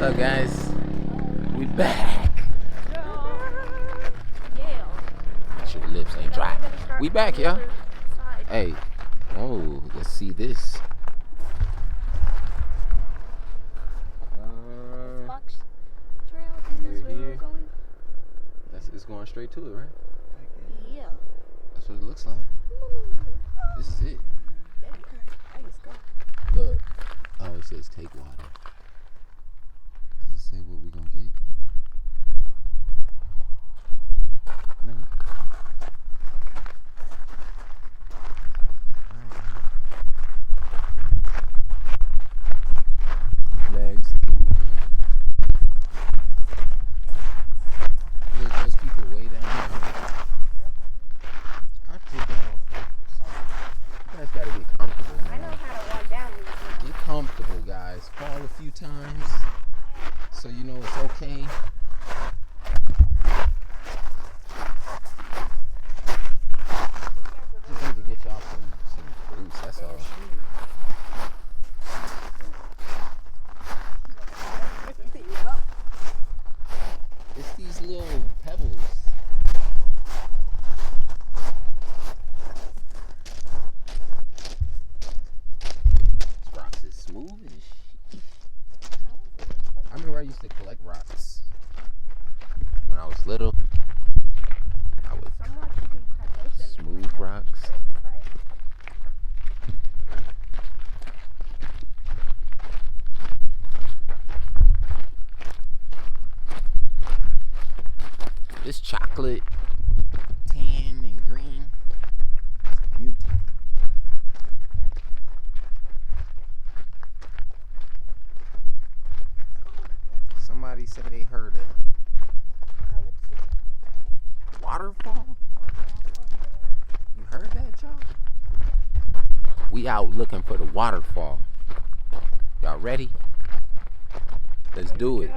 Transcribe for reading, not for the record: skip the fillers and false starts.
up, guys? We back. Make sure the lips ain't dry. We back, y'all. Hey, oh, let's see this. Fox Trail, I think that's where we're going. It's going straight to it, right? Yeah. That's what it looks like. This is it. Let's go. Look. Oh, it says take water. Does it say what we gonna get? No. Let's do it. Look, those people way down there. I took that off. You guys gotta get comfortable, man. I know how to walk down these. Get comfortable, guys. Fall a few times so you know it's okay. Just need to get y'all some fruits, that's all. It's these little pebbles. These rocks is smooth as shit. I remember I used to collect rocks when I was little. I would smooth rocks. This chocolate, tan and green, it's beauty. Somebody said they heard a waterfall. You heard that, y'all? We out looking for the waterfall. Y'all ready? Let's do it.